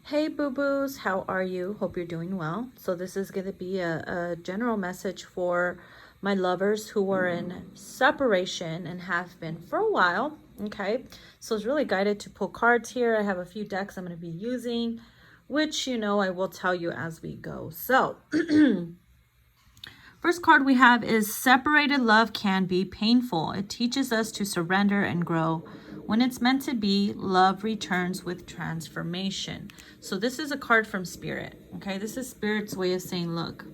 Hey boo-boos, how are you? Hope you're doing well. So this is going to be a general message for my lovers who are in separation and have been for a while. Okay, so it's really guided to pull cards here. I have a few decks I'm going to be using, which I will tell you as we go. So first card we have is separated love can be painful. It teaches us to surrender and grow. When it's meant to be, love returns with transformation. So this is a card from Spirit. Okay, this is Spirit's way of saying, look,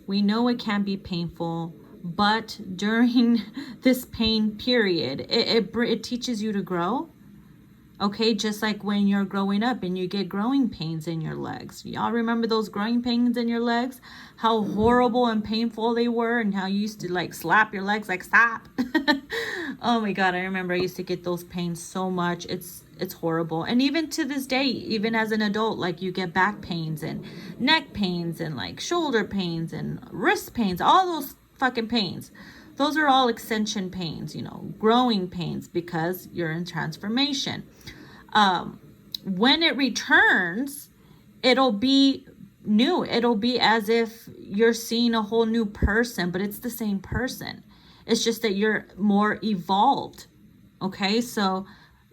we know it can be painful, but during this pain period, it teaches you to grow. Okay, just like when you're growing up and you get growing pains in your legs. Y'all remember those growing pains in your legs? How horrible and painful they were, and how you used to like slap your legs like stop. Oh my God, I remember I used to get those pains so much. It's horrible. And even to this day, even as an adult, like you get back pains and neck pains and like shoulder pains and wrist pains, all those fucking pains. Those are all extension pains, growing pains, because you're in transformation. When it returns, it'll be new. It'll be as if you're seeing a whole new person, but it's the same person. It's just that you're more evolved. Okay, so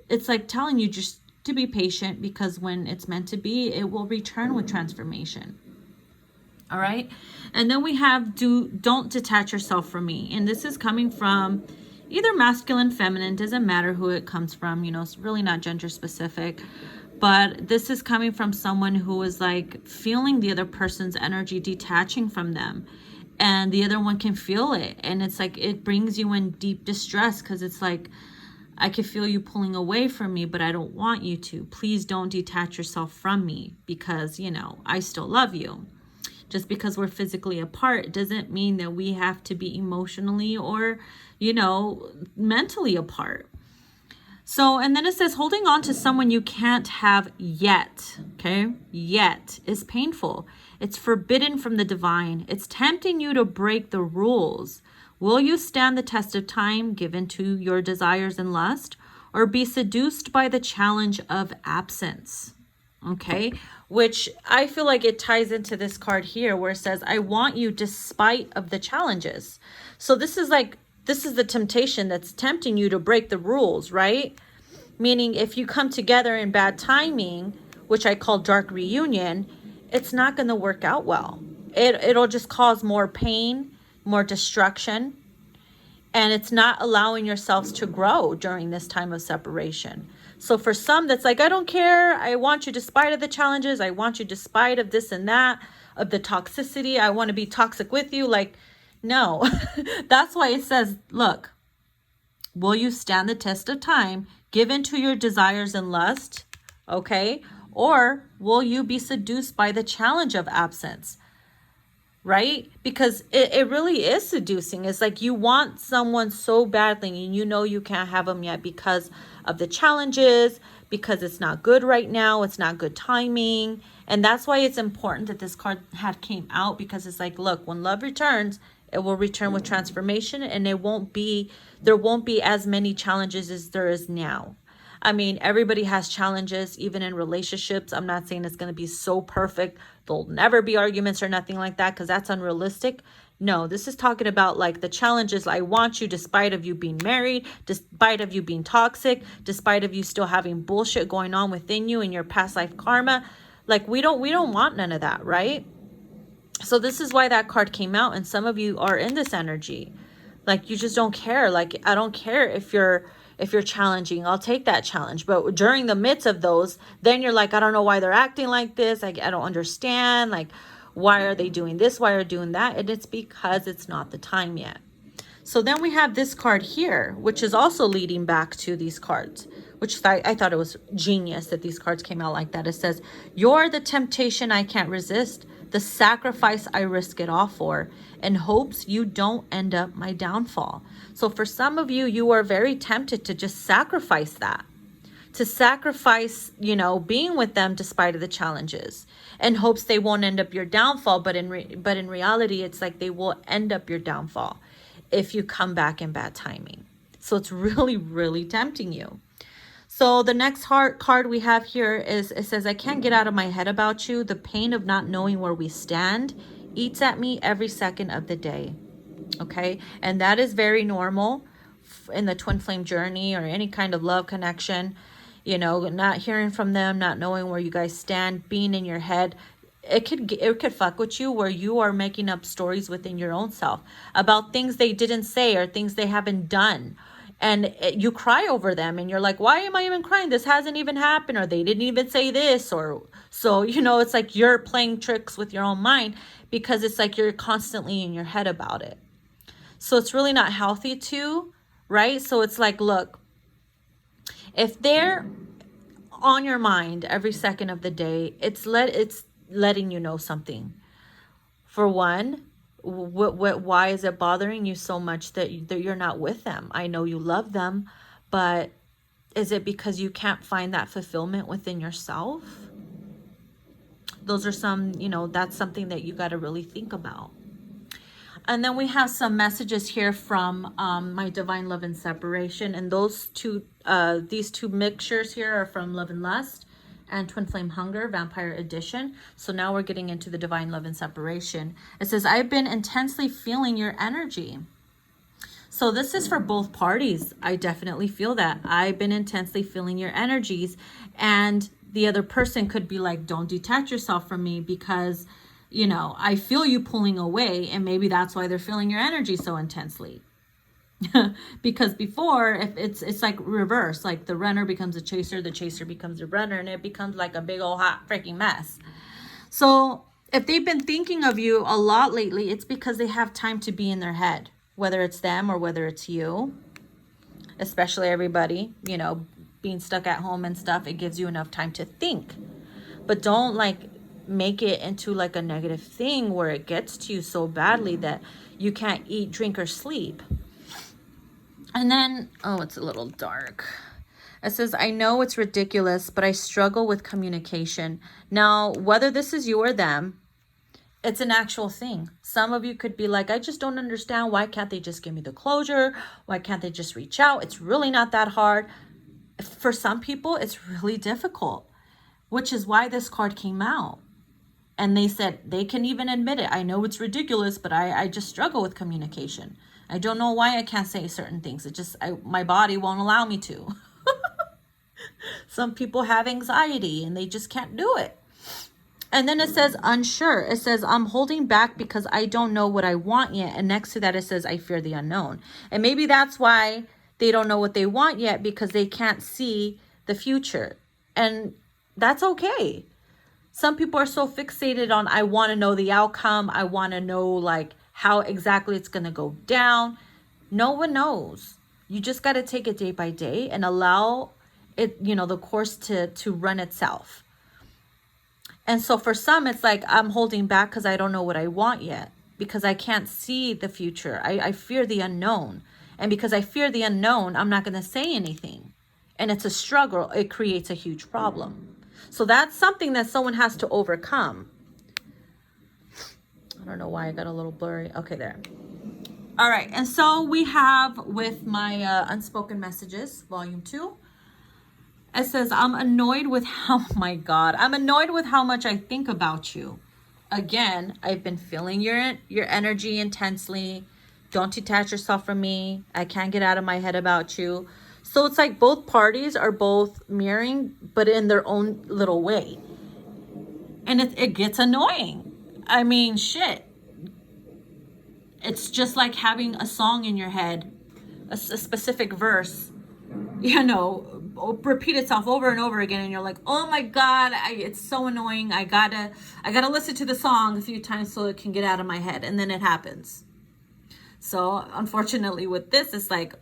it's like telling you just to be patient, because when it's meant to be, it will return with transformation. All right. And then we have don't detach yourself from me. And this is coming from either masculine, feminine, doesn't matter who it comes from. It's really not gender specific. But this is coming from someone who is like feeling the other person's energy detaching from them. And the other one can feel it. And it's like it brings you in deep distress, because it's like, I can feel you pulling away from me, but I don't want you to. Please don't detach yourself from me, because, I still love you. Just because we're physically apart doesn't mean that we have to be emotionally or, mentally apart. So, and then it says holding on to someone you can't have yet, okay? Yet is painful. It's forbidden from the divine. It's tempting you to break the rules. Will you stand the test of time given to your desires and lust, or be seduced by the challenge of absence? Okay, which I feel like it ties into this card here where it says, I want you despite of the challenges. So this is the temptation that's tempting you to break the rules, right? Meaning if you come together in bad timing, which I call dark reunion, it's not going to work out well. It'll just cause more pain, more destruction, and it's not allowing yourselves to grow during this time of separation. So for some, that's like, I don't care. I want you despite of the challenges. I want you despite of this and that, of the toxicity. I want to be toxic with you. Like, no. That's why it says, look, will you stand the test of time given to your desires and lust? Okay. Or will you be seduced by the challenge of absence? Right? Because it really is seducing. It's like you want someone so badly and you can't have them yet because of the challenges, because it's not good right now. It's not good timing. And that's why it's important that this card came out, because it's like, look, when love returns, it will return with transformation, and there won't be as many challenges as there is now. I mean, everybody has challenges, even in relationships. I'm not saying it's going to be so perfect. There'll never be arguments or nothing like that, because that's unrealistic. No, this is talking about like the challenges. I want you despite of you being married, despite of you being toxic, despite of you still having bullshit going on within you in your past life karma. Like we don't want none of that, right? So this is why that card came out. And some of you are in this energy. Like you just don't care. Like, I don't care if you're challenging, I'll take that challenge. But during the midst of those, then you're like, I don't know why they're acting like this. I don't understand. Like, why are they doing this? Why are they doing that? And it's because it's not the time yet. So then we have this card here, which is also leading back to these cards, which I thought it was genius that these cards came out like that. It says, you're the temptation I can't resist, the sacrifice I risk it all for, in hopes you don't end up my downfall. So for some of you, you are very tempted to just sacrifice that. To sacrifice, being with them despite of the challenges, in hopes they won't end up your downfall. But in reality, it's like they will end up your downfall if you come back in bad timing. So it's really, really tempting you. So the next card we have here is, it says, I can't get out of my head about you. The pain of not knowing where we stand eats at me every second of the day. Okay. And that is very normal in the twin flame journey or any kind of love connection. You know, not hearing from them, not knowing where you guys stand, being in your head. It could fuck with you where you are making up stories within your own self about things they didn't say or things they haven't done. And you cry over them and you're like, why am I even crying? This hasn't even happened, or they didn't even say this. Or so, you know, it's like you're playing tricks with your own mind because it's like you're constantly in your head about it. So it's really not healthy too, right? So it's like, look, if they're on your mind every second of the day, it's letting you know something. For one, why is it bothering you so much that you're not with them? I know you love them, but is it because you can't find that fulfillment within yourself? Those are some, you know, that's something that you got to really think about. And then we have some messages here from my Divine Love and Separation. And those two, these two mixtures here are from Love and Lust and Twin Flame Hunger, Vampire Edition. So now we're getting into the Divine Love and Separation. It says, I've been intensely feeling your energy. So this is for both parties. I definitely feel that. I've been intensely feeling your energies. And the other person could be like, don't detach yourself from me because, you know, I feel you pulling away, and maybe that's why they're feeling your energy so intensely. Because before, if it's like reverse, like the runner becomes a chaser, the chaser becomes a runner, and it becomes like a big old hot freaking mess. So if they've been thinking of you a lot lately, it's because they have time to be in their head, whether it's them or whether it's you, especially everybody, you know, being stuck at home and stuff. It gives you enough time to think, but don't like make it into like a negative thing where it gets to you so badly that you can't eat, drink, or sleep. And then, oh, it's a little dark. It says, I know it's ridiculous, but I struggle with communication. Now, whether this is you or them, it's an actual thing. Some of you could be like, I just don't understand. Why can't they just give me the closure? Why can't they just reach out? It's really not that hard. For some people, it's really difficult, which is why this card came out. And they said they can even admit it. I know it's ridiculous, but I just struggle with communication. I don't know why I can't say certain things. It just, my body won't allow me to. Some people have anxiety and they just can't do it. And then it says unsure. It says, I'm holding back because I don't know what I want yet. And next to that, it says, I fear the unknown. And maybe that's why they don't know what they want yet, because they can't see the future. And that's okay. Some people are so fixated on, I want to know the outcome. I want to know like how exactly it's going to go down. No one knows. You just got to take it day by day and allow it, you know, the course to run itself. And so for some, it's like, I'm holding back because I don't know what I want yet, because I can't see the future. I fear the unknown. And because I fear the unknown, I'm not going to say anything. And it's a struggle. It creates a huge problem. So that's something that someone has to overcome. I don't know why I got a little blurry. Okay, there. All right. And so we have with my Unspoken Messages, Volume 2. It says, I'm annoyed with how, my God, I'm annoyed with how much I think about you. Again, I've been feeling your energy intensely. Don't detach yourself from me. I can't get out of my head about you. So it's like both parties are both mirroring, but in their own little way. And it gets annoying. I mean, shit. It's just like having a song in your head, a specific verse, you know, repeat itself over and over again. And you're like, oh my God, it's so annoying. I gotta listen to the song a few times so it can get out of my head. And then it happens. So unfortunately with this, it's like,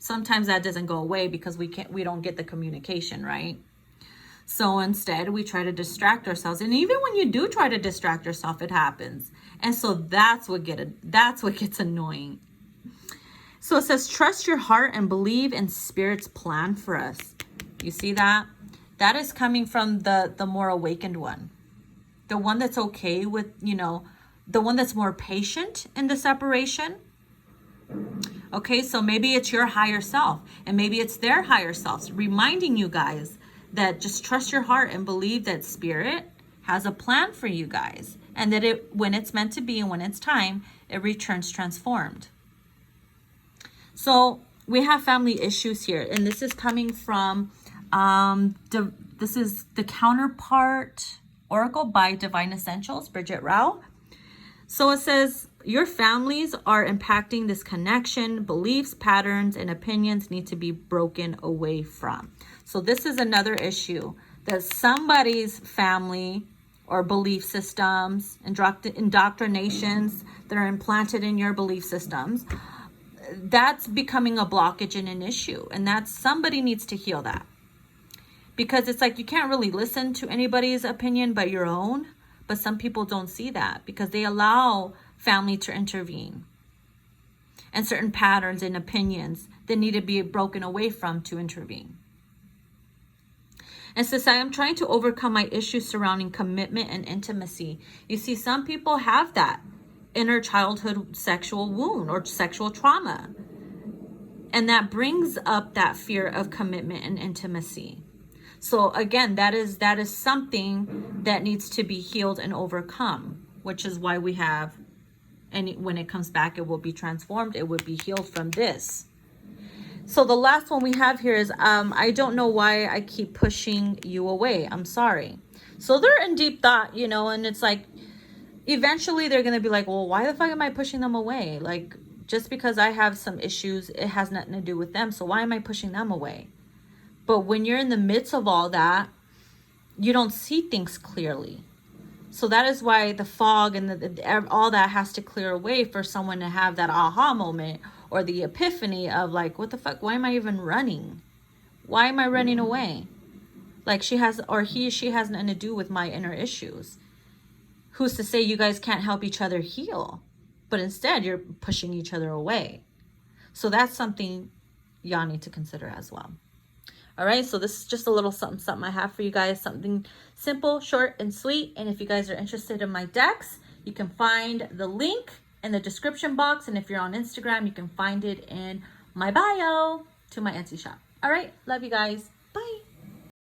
sometimes that doesn't go away because we don't get the communication, right? So instead we try to distract ourselves. And even when you do try to distract yourself, it happens. And so that's what gets annoying. So it says, trust your heart and believe in Spirit's plan for us. You see that? That is coming from the more awakened one. The one that's okay with, you know, the one that's more patient in the separation. Okay, so maybe it's your higher self and maybe it's their higher selves reminding you guys that just trust your heart and believe that spirit has a plan for you guys, and that it, when it's meant to be and when it's time, it returns transformed. So we have family issues here, and this is coming from this is the Counterpart Oracle by Divine Essentials, Bridget Rao. So it says your families are impacting this connection. Beliefs, patterns, and opinions need to be broken away from. So this is another issue, that somebody's family or belief systems, indoctrinations that are implanted in your belief systems, that's becoming a blockage and an issue. And that's, somebody needs to heal that. Because it's like you can't really listen to anybody's opinion but your own. But some people don't see that because they allow family to intervene. And certain patterns and opinions that need to be broken away from to intervene. And says, I am trying to overcome my issues surrounding commitment and intimacy. You see, some people have that inner childhood sexual wound or sexual trauma. And that brings up that fear of commitment and intimacy. So again, that is something that needs to be healed and overcome, which is why we have, and when it comes back, it will be transformed. It will be healed from this. So the last one we have here is, I don't know why I keep pushing you away. I'm sorry. So they're in deep thought, you know, and it's like, eventually they're going to be like, well, why the fuck am I pushing them away? Like, just because I have some issues, it has nothing to do with them. So why am I pushing them away? But when you're in the midst of all that, you don't see things clearly. So that is why the fog and all that has to clear away for someone to have that aha moment or the epiphany of like, what the fuck? Why am I even running? Why am I running away? Like she has nothing to do with my inner issues. Who's to say you guys can't help each other heal? But instead, you're pushing each other away. So that's something y'all need to consider as well. All right, so this is just a little something I have for you guys. Something simple, short, and sweet. And if you guys are interested in my decks, you can find the link in the description box. And if you're on Instagram, you can find it in my bio to my Etsy shop. All right, love you guys.